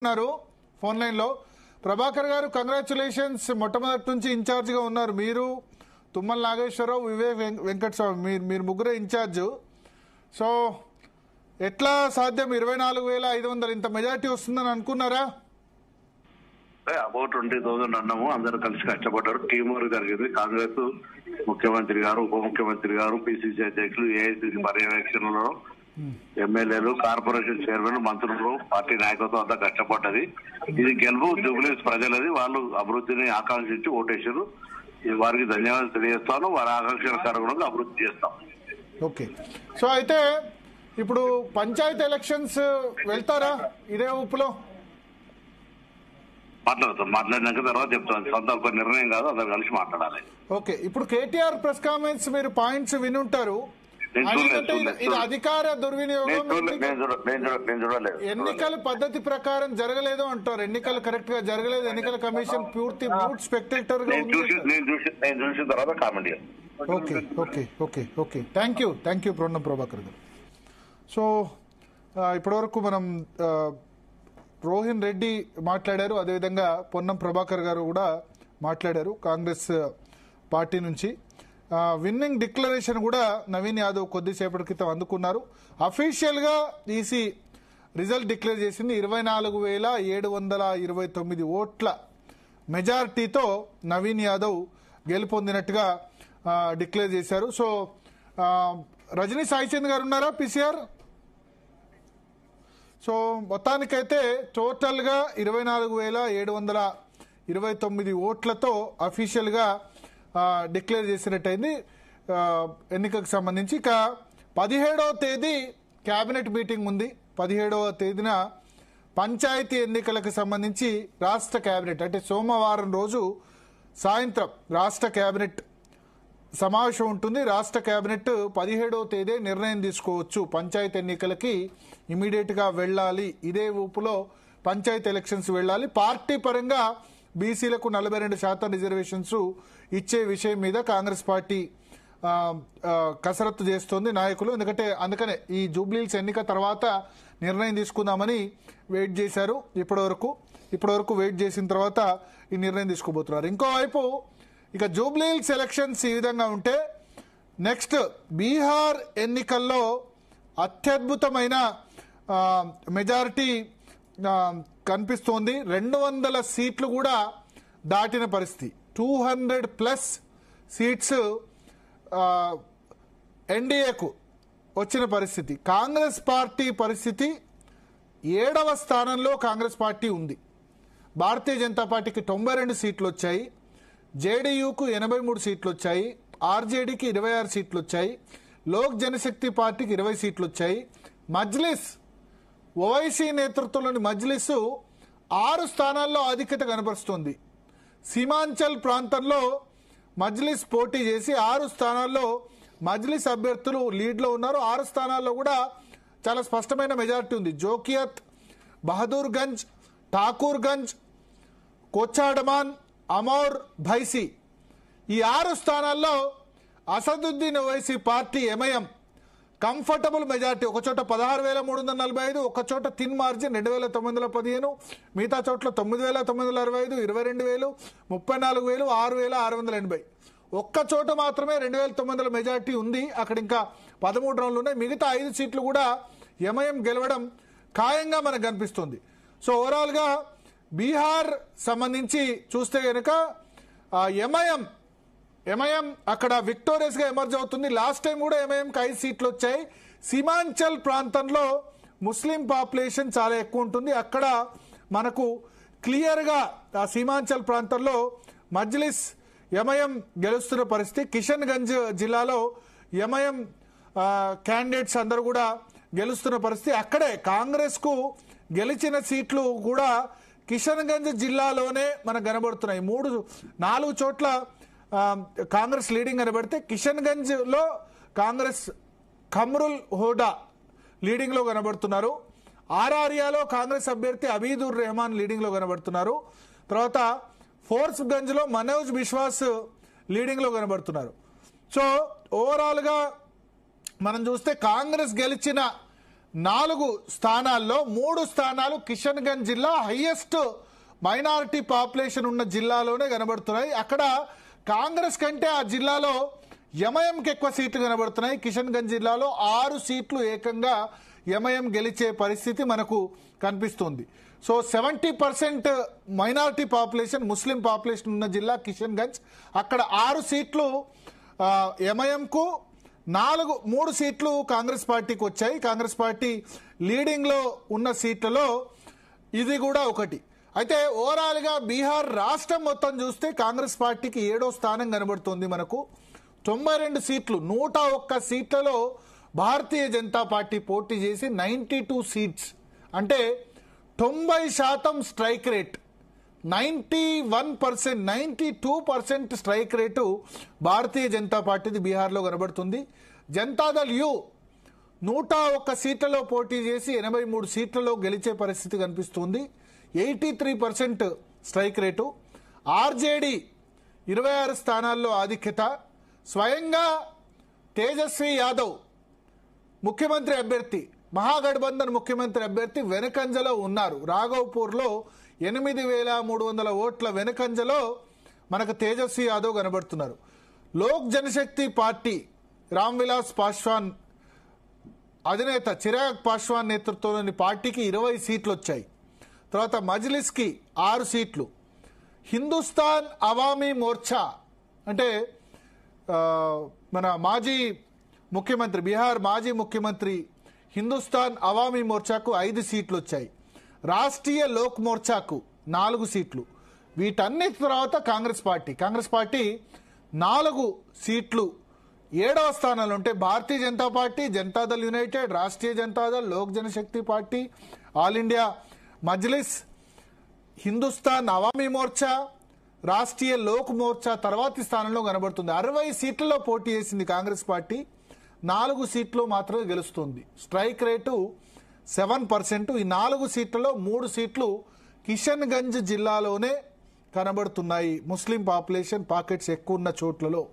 ఉన్నారు phone line లో. ప్రభాకర్ గారు, కంగ్రాచులేషన్స్. మొట్టమొదటి నుంచి ఇన్ఛార్జ్ గా ఉన్నారు మీరు, తుమ్మల నాగేశ్వరరావు, వివేక్ వెంకటస్వామి, మీరు ముగ్గురే ఇన్ఛార్జ్. సో ఎట్లా సాధ్యం 24,500 ఇంత మెజారిటీ వస్తుందని అనుకున్నారా? అబౌట్ 20,000 అన్నాము. అందరూ కలిసి కష్టపడ్డారు. టీం వర్క్ జరిగింది. కాంగ్రెస్ ముఖ్యమంత్రి గారు, ఉప ముఖ్యమంత్రి గారు, పిసిసి అధ్యక్షులు, ఏఐసిసి పర్యవేక్షణలో ఎమ్మెల్యేలు, కార్పొరేషన్ చైర్మన్, మంత్రులు, పార్టీ నాయకత్వం అంతా కష్టపడ్డది. ఇది గెలుపు జూబ్లీస్ ప్రజలది. వాళ్ళు అభివృద్ధిని ఆకాంక్షించి ఓటేశారు. వారికి ధన్యవాదాలు తెలియజేస్తాను. వారి ఆకాంక్షలకు అనుగుణంగా అభివృద్ధి చేస్తాం. ఓకే. సో అయితే ఇప్పుడు పంచాయతీ ఎలక్షన్స్ వెళ్తారా ఇదే ఊపులో? మాట్లాడినాక తర్వాత చెప్తాను. సొంత ఒక నిర్ణయం కాదు, అందరు కలిసి మాట్లాడాలి. ఓకే. ఇప్పుడు కేటీఆర్ ప్రెస్ కామెంట్స్ మీరు పాయింట్స్ వినుంటారు. ఇది అధికార దుర్వినియోగం, ఎన్నికల పద్ధతి ప్రకారం జరగలేదు అంటారు. ఎన్నికలు కరెక్ట్ గా జరగలేదు, ఎన్నికల కమిషన్ పూర్తి మ్యూట్ స్పెక్టేటర్ గా ఉంది. చూసిన తర్వాత comment. Okay okay okay okay thank you Ponnam Prabhakar గారు. సో ఇప్పటివరకు మనం రోహిన్ రెడ్డి మాట్లాడారు, అదేవిధంగా పొన్నం ప్రభాకర్ గారు కూడా మాట్లాడారు కాంగ్రెస్ పార్టీ నుంచి. విన్నింగ్ డిక్లరేషన్ కూడా నవీన్ యాదవ్ కొద్దిసేపటి క్రితం అందుకున్నారు. అఫీషియల్ గా ఈసీ రిజల్ట్ డిక్లేర్ చేసింది. 24,729 ఓట్ల మెజారిటీతో నవీన్ యాదవ్ గెలుపొందినట్టుగా డిక్లేర్ చేశారు. సో రజనీ సాయిచంద్ గారు ఉన్నారా పిసిఆర్? సో మొత్తానికైతే టోటల్ గా 24,729 ఓట్లతో అఫీషియల్ గా డిక్లేర్ చేసినట్టయింది ఎన్నికకు సంబంధించి. ఇక 17వ తేదీ కేబినెట్ మీటింగ్ ఉంది. 17వ తేదీన పంచాయతీ ఎన్నికలకు సంబంధించి రాష్ట్ర కేబినెట్ అంటే సోమవారం రోజు సాయంత్రం రాష్ట్ర కేబినెట్ సమావేశం ఉంటుంది. రాష్ట్ర కేబినెట్ 17వ తేదీ నిర్ణయం తీసుకోవచ్చు. పంచాయతీ ఎన్నికలకి ఇమీడియట్ గా వెళ్లాలి, ఇదే ఊపులో పంచాయతీ ఎలక్షన్స్ వెళ్లాలి. పార్టీ పరంగా బీసీలకు 42% రిజర్వేషన్స్ ఇచ్చే విషయం మీద కాంగ్రెస్ పార్టీ కసరత్తు చేస్తోంది నాయకులు. అందుకనే ఈ జూబ్లీహిల్స్ ఎన్నిక తర్వాత నిర్ణయం తీసుకుందామని వెయిట్ చేశారు. ఇప్పటివరకు వెయిట్ చేసిన తర్వాత ఈ నిర్ణయం తీసుకోబోతున్నారు. ఇంకోవైపు ఇక జూబ్లీహిల్స్ ఎలక్షన్స్ ఈ విధంగా ఉంటే నెక్స్ట్ బీహార్ ఎన్నికల్లో అత్యద్భుతమైన మెజారిటీ కనిపిస్తోంది. 200 సీట్లు కూడా దాటిన పరిస్థితి. 200+ సీట్స్ ఎన్డీఏకు వచ్చిన పరిస్థితి. కాంగ్రెస్ పార్టీ పరిస్థితి 7వ స్థానంలో కాంగ్రెస్ పార్టీ ఉంది. భారతీయ జనతా పార్టీకి 92 సీట్లు వచ్చాయి, జేడీయూకు 83 సీట్లు వచ్చాయి, ఆర్జేడీకి 26 సీట్లు వచ్చాయి, లోక్ జనశక్తి పార్టీకి 20 సీట్లు వచ్చాయి. మజ్లిస్, ఓవైసీ నేతృత్వంలోని మజ్లిస్ 6 స్థానాల్లో ఆధిక్యత కనబరుస్తోంది. సీమాంచల్ ప్రాంతంలో మజ్లిస్ పోటీ చేసి 6 స్థానాల్లో మజ్లిస్ అభ్యర్థులు లీడ్లో ఉన్నారు. 6 స్థానాల్లో కూడా చాలా స్పష్టమైన మెజారిటీ ఉంది. జోకియత్, బహదూర్గంజ్, ఠాకూర్గంజ్, కోచాడమాన్, అమౌర్, భైసీ ఈ 6 స్థానాల్లో Asaduddin Owaisi party MIM comfortable majority. ఒక చోట 16,345, ఒక చోట థిన్ మార్జిన్ 2,915, మిగతా చోట్ల 9,965, 22,000, 34,000, 6,680. ఒక్క చోట మాత్రమే 2,900 మెజార్టీ ఉంది. అక్కడ ఇంకా 13 రౌండ్లు ఉన్నాయి. మిగతా 5 సీట్లు కూడా ఎంఐఎం గెలవడం ఖాయంగా మనకు కనిపిస్తుంది. సో ఓవరాల్ గా బీహార్ సంబంధించి చూస్తే కనుక ఎంఐఎం అక్కడ విక్టోరియస్ గా ఎమర్జ్ అవుతుంది. లాస్ట్ టైం కూడా ఎంఐఎంకి 5 సీట్లు వచ్చాయి. సీమాంచల్ ప్రాంతంలో ముస్లిం పాపులేషన్ చాలా ఎక్కువ ఉంటుంది. అక్కడ మనకు క్లియర్ గా ఆ సీమాంచల్ ప్రాంతంలో మజ్లిస్ ఎంఐఎం గెలుస్తున్న పరిస్థితి. కిషన్ గంజ్ జిల్లాలో ఎంఐఎం క్యాండిడేట్స్ అందరూ కూడా గెలుస్తున్న పరిస్థితి. అక్కడే కాంగ్రెస్ కు గెలిచిన సీట్లు కూడా కిషన్ గంజ్ జిల్లాలోనే మనకు కనబడుతున్నాయి. 4 చోట్ల కాంగ్రెస్ లీడింగ్ కనబడితే కిషన్ గంజ్ లో కాంగ్రెస్ ఖమ్రుల్ హోడా లీడింగ్ లో కనబడుతున్నారు. ఆర్ఆర్యాలో కాంగ్రెస్ అభ్యర్థి అబీదుర్ రెహమాన్ లీడింగ్ లో కనబడుతున్నారు. తర్వాత ఫోర్స్ గంజ్ లో మనోజ్ బిశ్వాస్ లీడింగ్ లో కనబడుతున్నారు. సో ఓవరాల్ గా మనం చూస్తే కాంగ్రెస్ గెలిచిన 4 స్థానాల్లో 3 స్థానాలు కిషన్ గంజ్ జిల్లా హైయెస్ట్ మైనారిటీ పాపులేషన్ ఉన్న జిల్లాలోనే కనబడుతున్నాయి. అక్కడ కాంగ్రెస్ కంటే ఆ జిల్లాలో ఎంఐఎంకి ఎక్కువ సీట్లు కనబడుతున్నాయి. కిషన్ గంజ్ జిల్లాలో 6 సీట్లు ఏకంగా ఎంఐఎం గెలిచే పరిస్థితి మనకు కనిపిస్తుంది. సో 70% మైనారిటీ పాపులేషన్, ముస్లిం పాపులేషన్ ఉన్న జిల్లా కిషన్ గంజ్. అక్కడ 6 సీట్లు ఎంఐఎంకు, 3 సీట్లు కాంగ్రెస్ పార్టీకి వచ్చాయి. కాంగ్రెస్ పార్టీ లీడింగ్లో ఉన్న సీట్లలో ఇది కూడా ఒకటి. అయితే ఓవరాల్గా బీహార్ రాష్ట్రం మొత్తం చూస్తే కాంగ్రెస్ పార్టీకి 7వ స్థానం కనబడుతుంది. మనకు 92 సీట్లు, 101 సీట్లలో భారతీయ జనతా పార్టీ పోటీ చేసి 92 సీట్స్ అంటే 90% strike rate, 91%, 92% strike rate Bharatiya Janata పార్టీది బీహార్లో కనబడుతుంది. జనతాదళ్ యు 101 సీట్లలో పోటీ చేసి 83 సీట్లలో గెలిచే పరిస్థితి కనిపిస్తుంది. 83% స్ట్రైక్ రేటు. ఆర్జేడీ 26 స్థానాల్లో ఆధిక్యత. స్వయంగా తేజస్వి యాదవ్ ముఖ్యమంత్రి అభ్యర్థి, మహాగఠబంధన్ ముఖ్యమంత్రి అభ్యర్థి వెనుకంజలో ఉన్నారు. రాఘవ్పూర్లో 8,300 ఓట్ల వెనుకంజలో మనకు తేజస్వి యాదవ్ కనబడుతున్నారు. లోక్ జనశక్తి పార్టీ రామ్ విలాస్ పాస్వాన్ అధినేత చిరాగ్ పాస్వాన్ నేతృత్వంలోని పార్టీకి 20 సీట్లు వచ్చాయి. తర్వాత మజ్లిస్కి 6 సీట్లు. హిందుస్థాన్ అవామీ మోర్చా అంటే మన మాజీ ముఖ్యమంత్రి, బీహార్ మాజీ ముఖ్యమంత్రి హిందుస్థాన్ అవామీ మోర్చాకు 5 సీట్లు వచ్చాయి. రాష్ట్రీయ లోక్ మోర్చాకు 4 సీట్లు. వీటన్నిటి తర్వాత కాంగ్రెస్ పార్టీ 4 సీట్లు 7వ స్థానంలో ఉంటే Bharatiya Janata party, Janata Dal united, Rashtriya Janata Dal, Lok Janshakti party, all India Majlis, Hindustan Awami Morcha, Rashtriya Lok Morcha తర్వాతి స్థానంలో కనబడుతుంది. 60 సీట్లలో పోటీ చేసింది కాంగ్రెస్ పార్టీ, 4 సీట్లు మాత్రమే గెలుస్తుంది. Strike rate 7%. ఈ 4 సీట్లలో 3 సీట్లు కిషన్ గంజ్ జిల్లాలోనే కనబడుతున్నాయి, ముస్లిం పాపులేషన్ పాకెట్స్ ఎక్కువ ఉన్న చోట్లలో.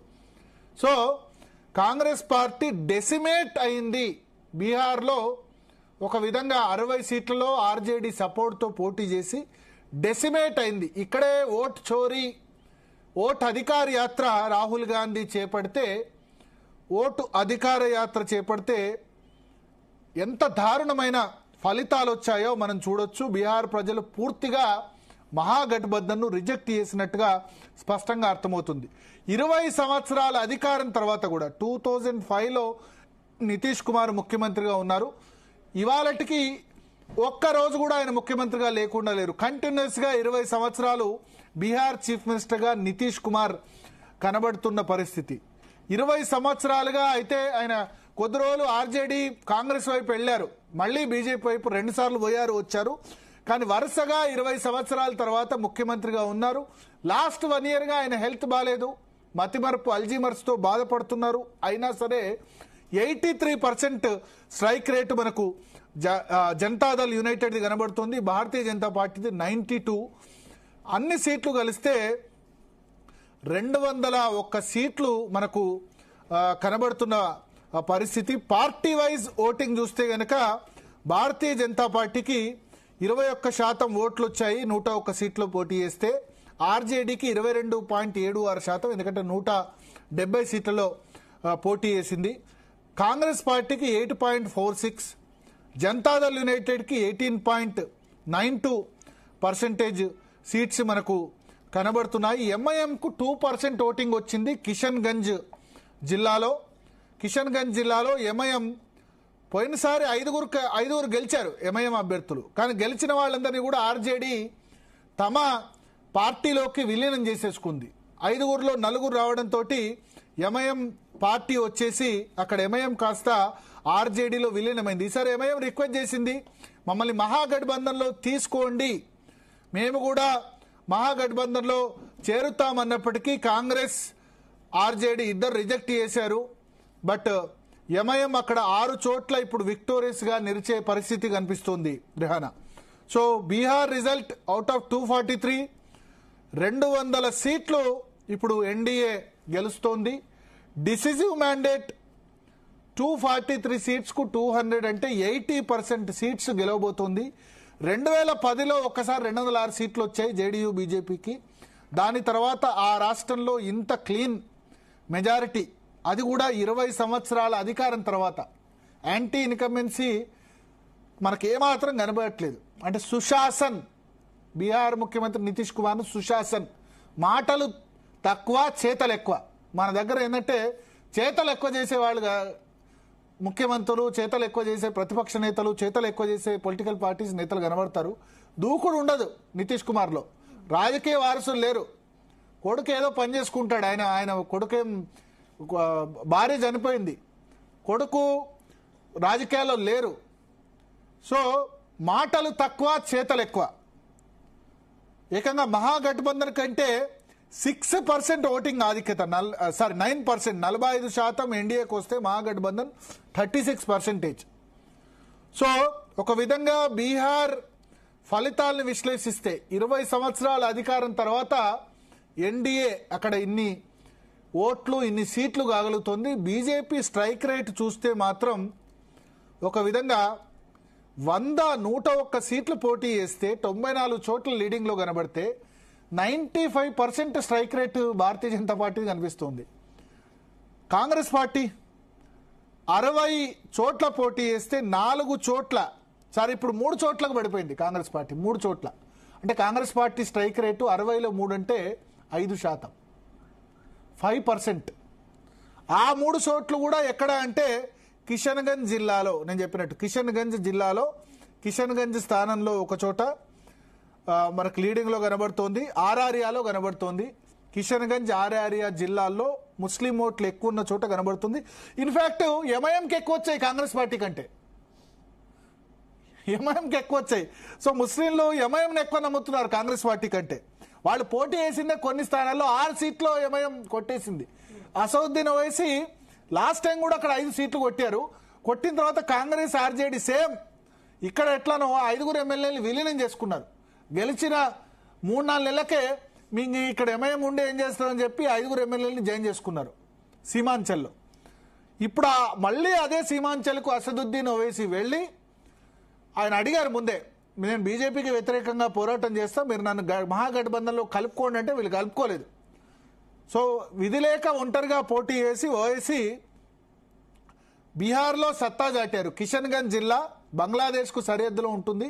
సో కాంగ్రెస్ పార్టీ డెసిమేట్ అయింది బీహార్లో. ఒక విధంగా 60 సీట్లలో ఆర్జేడీ సపోర్ట్తో పోటీ చేసి డెసిమేట్ అయింది. ఇక్కడే ఓట్ చోరీ, ఓట్ అధికార యాత్ర రాహుల్ గాంధీ చేపడితే, ఓటు అధికార యాత్ర చేపడితే ఎంత దారుణమైన ఫలితాలు వచ్చాయో మనం చూడొచ్చు. బీహార్ ప్రజలు పూర్తిగా మహాగఠబంధన్ను రిజెక్ట్ చేసినట్టుగా స్పష్టంగా అర్థమవుతుంది. 20 సంవత్సరాల అధికారం తర్వాత కూడా 2005లో నితీష్ కుమార్ ముఖ్యమంత్రిగా ఉన్నారు. ఇవాళటికి ఒక్కరోజు కూడా ఆయన ముఖ్యమంత్రిగా లేకుండా లేరు. కంటిన్యూస్గా 20 సంవత్సరాలు బీహార్ చీఫ్ మినిస్టర్గా నితీష్ కుమార్ కనబడుతున్న పరిస్థితి. 20 సంవత్సరాలుగా అయితే ఆయన కొద్ది రోజులు ఆర్జేడీ కాంగ్రెస్ వైపు వెళ్లారు, మళ్ళీ బీజేపీ వైపు 2 సార్లు పోయారు, వచ్చారు. కానీ వరుసగా 20 సంవత్సరాల తర్వాత ముఖ్యమంత్రిగా ఉన్నారు. లాస్ట్ 1 ఇయర్గా ఆయన హెల్త్ బాగాలేదు, మతిమరుపు అల్జీమర్స్తో బాధపడుతున్నారు. అయినా సరే 83% స్ట్రైక్ రేటు మనకు జనతాదళ్ యునైటెడ్ది కనబడుతుంది. భారతీయ జనతా పార్టీది 92. అన్ని సీట్లు కలిస్తే 201 సీట్లు మనకు కనబడుతున్న పరిస్థితి. పార్టీ వైజ్ ఓటింగ్ చూస్తే గనక భారతీయ జనతా పార్టీకి 21% ఓట్లు వచ్చాయి 101 సీట్లు పోటీ చేస్తే. ఆర్జేడీకి 22.76%, ఎందుకంటే 170 సీట్లలో పోటీ చేసింది. కాంగ్రెస్ పార్టీకి 8.46, జనతాదళ్ యునైటెడ్కి 18.92% సీట్స్ మనకు కనబడుతున్నాయి. ఎంఐఎంకు 2% ఓటింగ్ వచ్చింది కిషన్ గంజ్ జిల్లాలో. ఎంఐఎం పోయినసారి 5 గెలిచారు ఎంఐఎం అభ్యర్థులు. కానీ గెలిచిన వాళ్ళందరినీ కూడా ఆర్జేడీ తమ పార్టీలోకి విలీనం చేసేసుకుంది. 5లో 4 రావడంతో ఎంఐఎం పార్టీ వచ్చేసి అక్కడ ఎంఐఎం కాస్త ఆర్జేడీలో విలీనమైంది. ఈసారి ఎంఐఎం రిక్వెస్ట్ చేసింది, మమ్మల్ని మహాగఠబంధన్లో తీసుకోండి, మేము కూడా మహాగఠబంధన్లో చేరుతామన్నప్పటికీ కాంగ్రెస్ ఆర్జేడీ ఇద్దరు రిజెక్ట్ చేశారు. బట్ ఎంఐఎం అక్కడ 6 చోట్ల ఇప్పుడు విక్టోరియస్గా నిలిచే పరిస్థితి కనిపిస్తుంది Rihana. So Bihar result out of 243, 200 సీట్లు ఇప్పుడు ఎన్డీఏ గెలుస్తోంది. డిసిజివ్ మ్యాండేట్ 243 సీట్స్కు 200 అంటే 80% సీట్స్ గెలవబోతోంది. 2010లో ఒక్కసారి 206 సీట్లు వచ్చాయి జేడీయూ బీజేపీకి. దాని తర్వాత ఆ రాష్ట్రంలో ఇంత క్లీన్ మెజారిటీ, అది కూడా 20 సంవత్సరాల అధికారం తర్వాత. యాంటీ ఇన్కమెన్సీ మనకేమాత్రం కనబడట్లేదు. అంటే సుశాసన్, బీహార్ ముఖ్యమంత్రి నితీష్ కుమార్ సుశాసన్, మాటలు తక్కువ చేతలు ఎక్కువ. మన దగ్గర ఏంటంటే చేతలు ఎక్కువ చేసేవాళ్ళుగా ముఖ్యమంత్రులు, చేతలు ఎక్కువ చేసే ప్రతిపక్ష నేతలు, చేతలు ఎక్కువ చేసే పొలిటికల్ పార్టీస్ నేతలు కనబడతారు. దూకుడు ఉండదు నితీష్ కుమార్లో. రాజకీయ వారసులు లేరు. కొడుకు ఏదో పని చేసుకుంటాడు. ఆయన కొడుకేం, భార్య చనిపోయింది, కొడుకు రాజకీయాల్లో లేరు. సో మాటలు తక్కువ చేతలు ఎక్కువ. ఏకంగా మహాగఠబంధన్ కంటే 6% ఓటింగ్ ఆధిక్యత, 9%, 45% ఎన్డీఏకి వస్తే మహాగఠబంధన్ 36%. సో ఒక విధంగా బీహార్ ఫలితాలను విశ్లేషిస్తే 20 సంవత్సరాల అధికారం తర్వాత ఎన్డీఏ అక్కడ ఇన్ని ఓట్లు, ఇన్ని సీట్లు కాగలుగుతుంది. బీజేపీ స్ట్రైక్ రేట్ చూస్తే మాత్రం ఒక విధంగా 101 సీట్లు పోటీ చేస్తే 94 చోట్ల లీడింగ్లో కనబడితే 95% స్ట్రైక్ రేటు భారతీయ జనతా పార్టీ కనిపిస్తుంది. కాంగ్రెస్ పార్టీ 60 చోట్ల పోటీ చేస్తే 4 చోట్ల, ఇప్పుడు 3 చోట్లకు పడిపోయింది కాంగ్రెస్ పార్టీ. 3 చోట్ల అంటే కాంగ్రెస్ పార్టీ స్ట్రైక్ రేటు 60లో 3 అంటే 5%, 5%. ఆ 3 చోట్లు కూడా ఎక్కడ అంటే కిషన్గంజ్ జిల్లాలో, నేను చెప్పినట్టు కిషన్గంజ్ జిల్లాలో, కిషన్గంజ్ స్థానంలో ఒక చోట మనకు లీడింగ్లో కనబడుతోంది, ఆర్ఆర్యాలో కనబడుతోంది. కిషన్గంజ్, ఆర్ఆర్యా జిల్లాల్లో ముస్లిం ఓట్లు ఎక్కువ ఉన్న చోట కనబడుతుంది. ఇన్ఫ్యాక్ట్ ఎంఐఎంకి ఎక్కువ వచ్చాయి కాంగ్రెస్ పార్టీ కంటే, ఎంఐఎంకి ఎక్కువ వచ్చాయి. సో ముస్లింలు ఎంఐఎంని ఎక్కువ నమ్ముతున్నారు కాంగ్రెస్ పార్టీ కంటే. వాళ్ళు పోటీ చేసిందే కొన్ని స్థానాల్లో 6 సీట్లో ఎంఐఎం కొట్టేసింది. అసదుద్దీన్ ఓవైసీ లాస్ట్ టైం కూడా అక్కడ 5 సీట్లు కొట్టారు. కొట్టిన తర్వాత కాంగ్రెస్, ఆర్జేడీ సేమ్ ఇక్కడ ఎట్లానో 5 ఎమ్మెల్యేలు విలీనం చేసుకున్నారు. గెలిచిన 3-4 నెలలకే మీకు ఇక్కడ ఎంఐఎం ఉండే ఏం చేస్తారని చెప్పి 5 ఎమ్మెల్యేలని జాయిన్ చేసుకున్నారు సీమాంచల్లో. ఇప్పుడు మళ్ళీ అదే సీమాంచల్కు అసదుద్దీన్ ఓవైసీ వెళ్ళి ఆయన అడిగారు ముందే, నేను బీజేపీకి వ్యతిరేకంగా పోరాటం చేస్తా, మీరు నన్ను మహాగఠబంధన్లో కలుపుకోండి అంటే వీళ్ళు కలుపుకోలేదు. సో విధి లేక ఒంటరిగా పోటీ చేసి ఓవైసీ బీహార్లో సత్తా చాటారు. కిషన్గంజ్ జిల్లా బంగ్లాదేశ్కు సరిహద్దులో ఉంటుంది.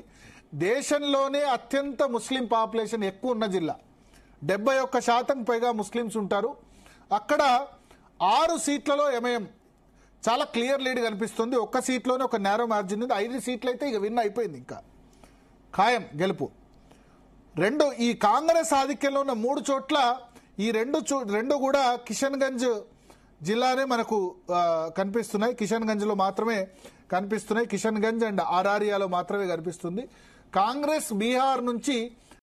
దేశంలోనే అత్యంత ముస్లిం పాపులేషన్ ఎక్కువ ఉన్న జిల్లా, 71% పైగా ముస్లిమ్స్ ఉంటారు. అక్కడ 6 సీట్లలో ఎంఐఎం చాలా క్లియర్ లీడ్ కనిపిస్తుంది. 1 సీట్లోనే ఒక నేరో మార్జిన్ ఉంది. 5 సీట్లు అయితే ఇక విన్ అయిపోయింది, ఇంకా ఖాయం గెలుపు. ఈ కాంగ్రెస్ ఆధిక్యంలో ఉన్న 3 చోట్ల ఈ రెండు కూడా కిషన్గంజ్ జిల్లానే మనకు కనిపిస్తున్నాయి. కిషన్గంజ్లో మాత్రమే కనిపిస్తున్నాయి. కిషన్గంజ్ అండ్ ఆర్ఆర్యాలో మాత్రమే కనిపిస్తుంది. కాంగ్రెస్ బీహార్ నుంచి